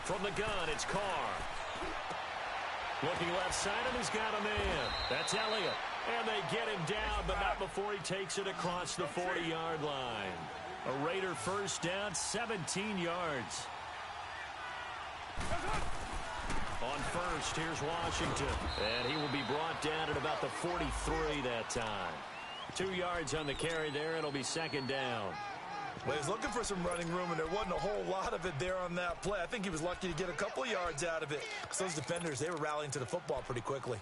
From the gun, it's Carr. Looking left side, and he's got a man. That's Elliott. And they get him down, but not before he takes it across the 40-yard line. A Raider first down, 17 yards. On first, here's Washington. And he will be brought down at about the 43 that time. 2 yards on the carry there. It'll be 2nd down. Well, he was looking for some running room, and there wasn't a whole lot of it there on that play. I think he was lucky to get a couple yards out of it because those defenders, they were rallying to the football pretty quickly.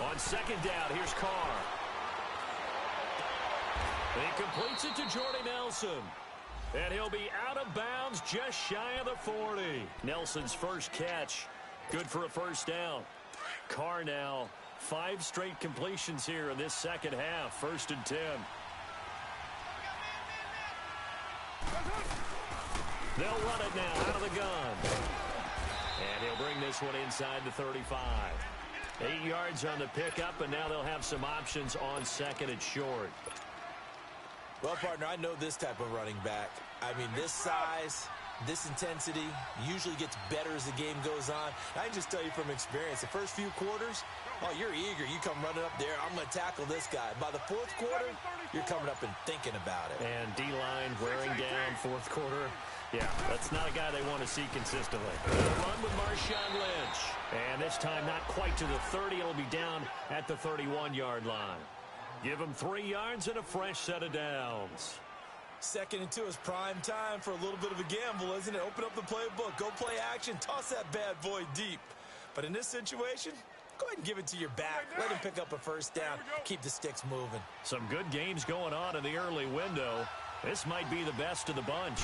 On 2nd down, here's Carr. He completes it to Jordy Nelson. And he'll be out of bounds just shy of the 40. Nelson's first catch. Good for a first down. Carr now 5 straight completions here in this second half. 1st and 10. They'll run it now out of the gun. And he'll bring this one inside the 35. 8 yards on the pickup, and now they'll have some options on 2nd and short. Well, partner, I know this type of running back. I mean, this size, this intensity usually gets better as the game goes on. I can just tell you from experience, the first few quarters, oh, you're eager. You come running up there, I'm going to tackle this guy. By the 4th quarter, you're coming up and thinking about it. And D-line wearing down 4th quarter. Yeah, that's not a guy they want to see consistently. They'll run with Marshawn Lynch. And this time not quite to the 30. It'll be down at the 31-yard line. Give him 3 yards and a fresh set of downs. 2nd and 2 is prime time for a little bit of a gamble, isn't it? Open up the playbook, go play action, toss that bad boy deep. But in this situation, go ahead and give it to your back. Let him pick up a first down, keep the sticks moving. Some good games going on in the early window. This might be the best of the bunch.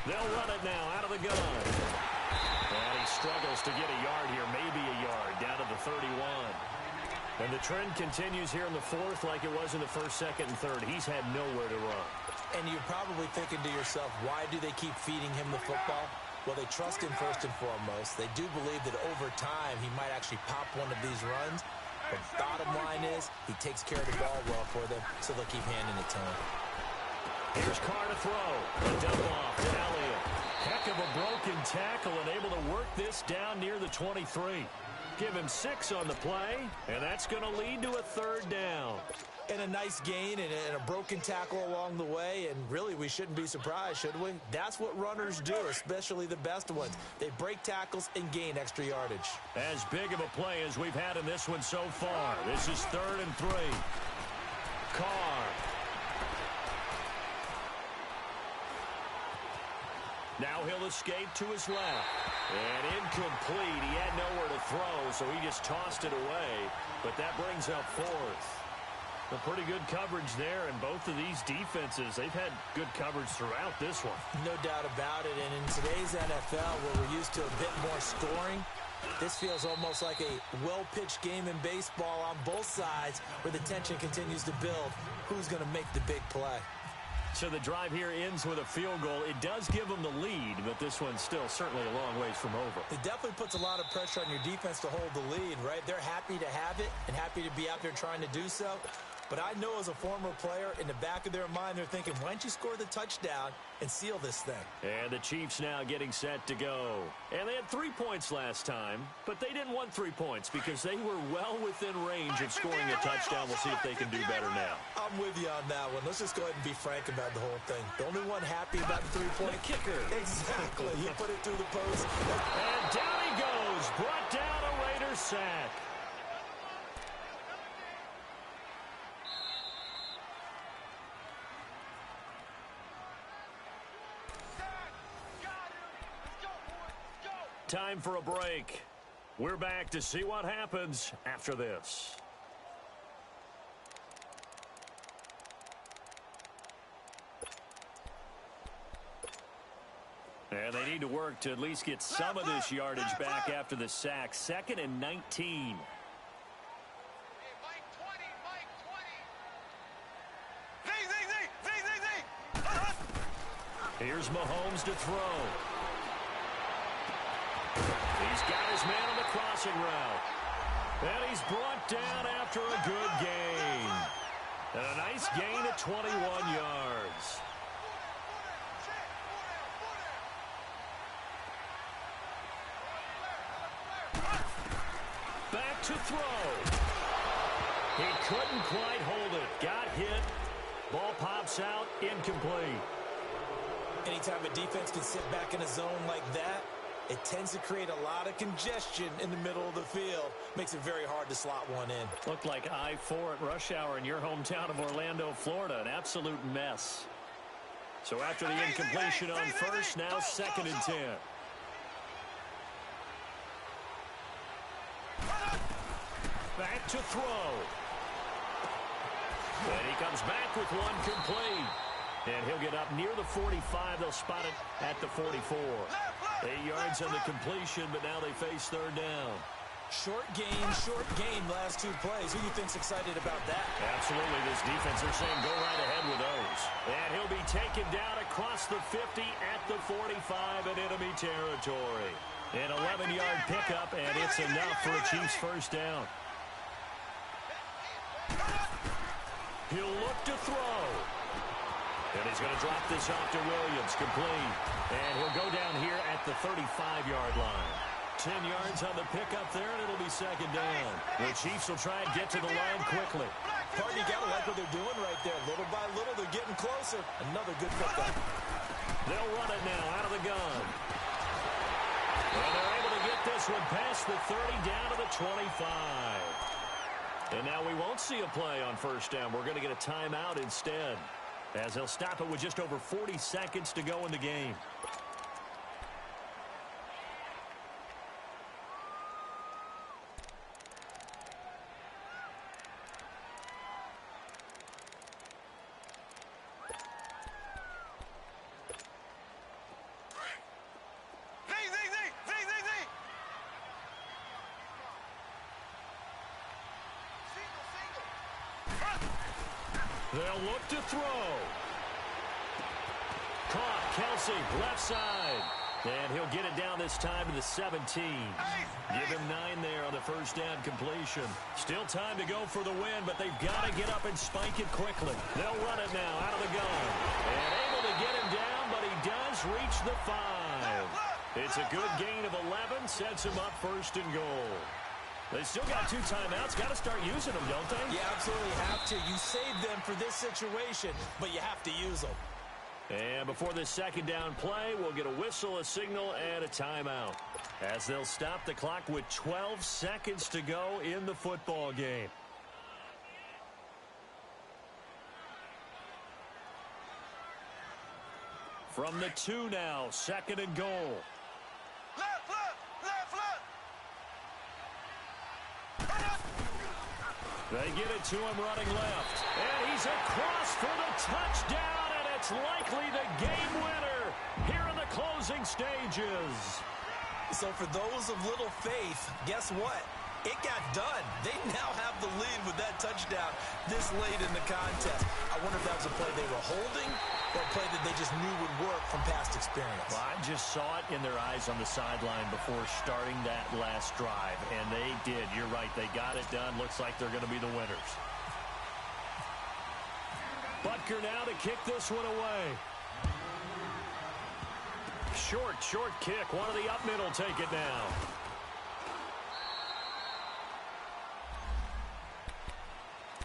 They'll run it now out of the gun. And he struggles to get a yard here, maybe a yard, down to the 31. And the trend continues here in the fourth like it was in the first, second, and third. He's had nowhere to run. And you're probably thinking to yourself, why do they keep feeding him the football? Well, they trust him first and foremost. They do believe that over time he might actually pop one of these runs. But bottom line is he takes care of the ball well for them, so they'll keep handing it to him. Here's Carr to throw. A dump off to Elliott. Heck of a broken tackle and able to work this down near the 23. Give him 6 on the play, and that's going to lead to a third down. And a nice gain and a broken tackle along the way, and really we shouldn't be surprised, should we? That's what runners do, especially the best ones. They break tackles and gain extra yardage. As big of a play as we've had in this one so far. This is 3rd and 3. Carr. Now he'll escape to his left. And incomplete. He had nowhere to throw, so he just tossed it away. But that brings up 4th. A pretty good coverage there, and both of these defenses, they've had good coverage throughout this one. No doubt about it, and in today's NFL, where we're used to a bit more scoring, this feels almost like a well-pitched game in baseball on both sides, where the tension continues to build. Who's going to make the big play? So the drive here ends with a field goal. It does give them the lead, but this one's still certainly a long ways from over. It definitely puts a lot of pressure on your defense to hold the lead, right? They're happy to have it and happy to be out there trying to do so. But I know as a former player, in the back of their mind, they're thinking, why don't you score the touchdown and seal this thing? And the Chiefs now getting set to go. And they had 3 points last time, but they didn't want 3 points because they were well within range of scoring a touchdown. We'll see if they can do better now. I'm with you on that one. Let's just go ahead and be frank about the whole thing. The only one happy about the 3-point kicker. Exactly. He put it through the post. And down he goes. Brought down a Raider sack. Time for a break. We're back to see what happens after this. And they need to work to at least get some of this yardage back after the sack. 2nd and 19. Here's Mahomes to throw. He's got his man on the crossing route. And he's brought down after a good gain. And a nice gain of 21 yards. Back to throw. He couldn't quite hold it. Got hit. Ball pops out. Incomplete. Anytime a defense can sit back in a zone like that, it tends to create a lot of congestion in the middle of the field. Makes it very hard to slot one in. Looked like I-4 at rush hour in your hometown of Orlando, Florida. An absolute mess. So after the incompletion on first, now 2nd and 10. Back to throw. And he comes back with one complete. And he'll get up near the 45. They'll spot it at the 44. 8 yards on the completion, but now they face 3rd down. Short game last 2 plays. Who do you think's excited about that? Absolutely, this defense, they're saying go right ahead with those. And he'll be taken down across the 50 at the 45 in enemy territory. An 11-yard pickup, and it's enough for a Chiefs first down. He'll look to throw. And he's going to drop this off to Williams, complete. And he'll go down here at the 35-yard line. 10 yards on the pickup there, and it'll be 2nd down. The Chiefs will try and get to the line quickly. Partner, you got to like what they're doing right there. Little by little, they're getting closer. Another good pickup. They'll run it now out of the gun. And they're able to get this one past the 30 down to the 25. And now we won't see a play on first down. We're going to get a timeout instead, as they'll stop it with just over 40 seconds to go in the game. They'll look to throw. Caught. Kelsey, left side. And he'll get it down this time to the 17. Give him 9 there on the first down completion. Still time to go for the win, but they've got to get up and spike it quickly. They'll run it now out of the gun. And able to get him down, but he does reach the 5. It's a good gain of 11, sets him up first and goal. They still got 2 timeouts. Got to start using them, don't they? You absolutely have to. You save them for this situation, but you have to use them. And before this second down play, we'll get a whistle, a signal, and a timeout, as they'll stop the clock with 12 seconds to go in the football game. From the 2 now, second and goal. They get it to him running left. And he's across for the touchdown, and it's likely the game winner here in the closing stages. So for those of little faith, guess what? It got done. They now have the lead with that touchdown this late in the contest. I wonder if that was a play they were holding or a play that they just knew would work from past experience. Well, I just saw it in their eyes on the sideline before starting that last drive, and they did. You're right. They got it done. Looks like they're going to be the winners. Butker now to kick this one away. Short kick. One of the up middle take it now.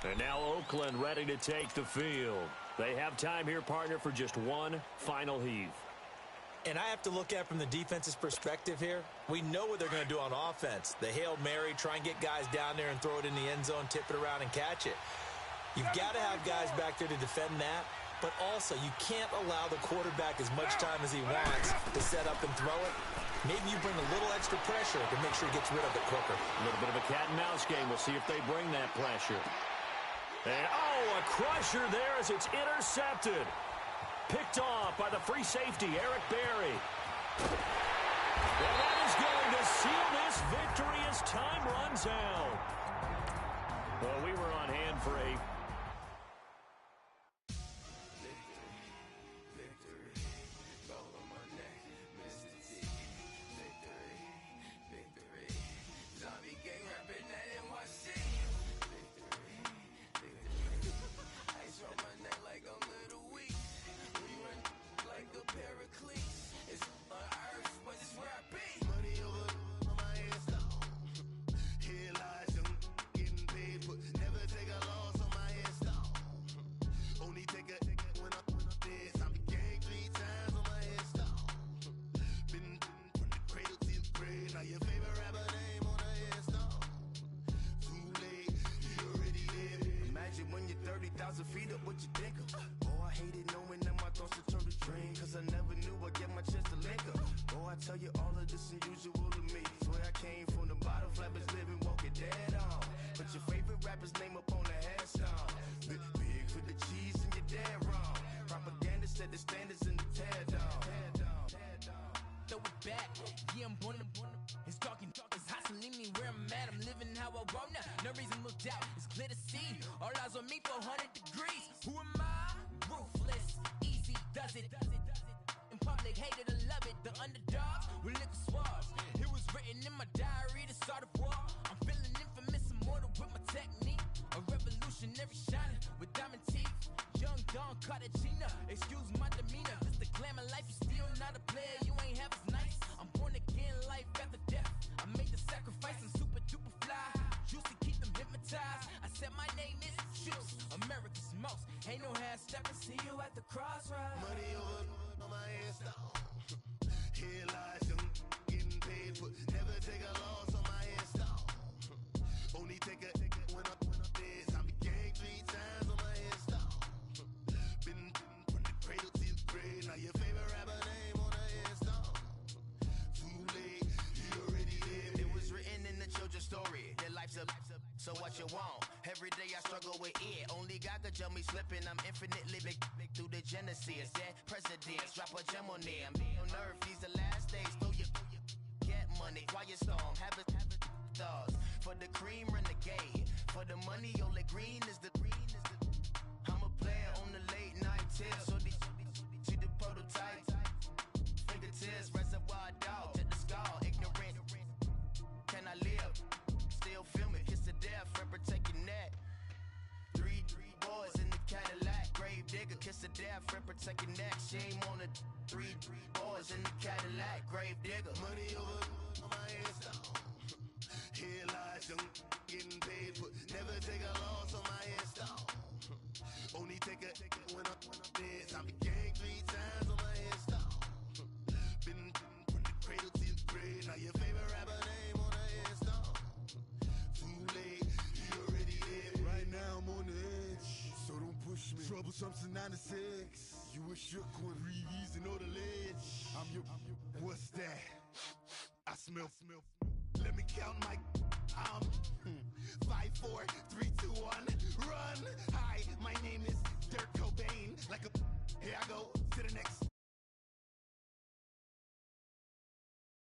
And now Oakland ready to take the field. They have time here, partner, for just one final heave. And I have to look at it from the defense's perspective here. We know what they're going to do on offense. The Hail Mary, try and get guys down there and throw it in the end zone, tip it around and catch it. You've got to have guys back there to defend that. But also, you can't allow the quarterback as much time as he wants to set up and throw it. Maybe you bring a little extra pressure to make sure he gets rid of it quicker. A little bit of a cat and mouse game. We'll see if they bring that pressure. And, a crusher there as it's intercepted. Picked off by the free safety, Eric Berry. And that is going to seal this victory as time runs out. Well, we were on hand for a... feet up, what you think of? Oh, I hated knowing that my thoughts would turn to dream, cause I never knew I'd get my chance to link up. Oh, I tell you all of this unusual to me. Swear I came from the bottom, flappers living, walking dead on. Put your favorite rapper's name up on the headstone. Big for the cheese and you're dead wrong. Propaganda set the standards in the tear down. Throw it back, yeah, I'm born to it's talking, it's hot, so leave me where I'm at. I'm living how I want now. No reason looked out, it's clear to see. All eyes on me for 100 degrees. Who am I? Ruthless, easy, does it. In public, hated or love it. The underdogs with liquor swabs. It was written in my diary to start a war. I'm feeling infamous, immortal with my technique. A revolutionary shining with diamond teeth. Young Don Cartagena, excuse my demeanor. This the glamour life, you still not a player. You ain't half as nice. I'm born again, life after death. I made the sacrifice, I'm super duper fly. Juicy, keep them hypnotized. I said my name is Juice, America's most. Ain't no half stepping, see you at the crossroads. Money over on my headstone. Here lies young, getting paid for. Never take a loss on my headstone. Only take a when I'm dead. I be gang 3 times on my headstone. Been from the cradle to the grave. Now your favorite rapper name on the headstone. Too late, you already did. It was written in the children's story. Their life's a so what you want? Every day I struggle with it. Only God could tell me slipping. I'm infinitely big through the genesis. Dead presidents, drop a gem on them. On earth, these the last days. Throw your get money, quiet storm. Have it thoughts. For the cream, renegade. For the money, only green is the. I'm a tips. So these see the prototype. Fingertips, reservoir dog, check the skull, ignorant. Can I live? Still film it, kiss to death, remember taking that. Three boys in the Cadillac, grave digger, kiss to death, remember taking that. Shame on the three boys in the Cadillac, grave digger. Money over on my headstone. Here lies young, getting paid for, never take a loss on my headstone. Only take a when I'm dead. Time to gang 3 times on my headstone. Been from the cradle to the grave. Now your favorite rapper name on the headstone. Too late, you already dead. Right now I'm on the edge, so don't push me. Troublesome to 9 to 6. You a shook one, breeze and know the ledge. I'm your, what's that? I smell. Let me count my. 5, 4, 3, 2, 1, run. Hi, my name is Dirk Cobain. Like a, here I go to the next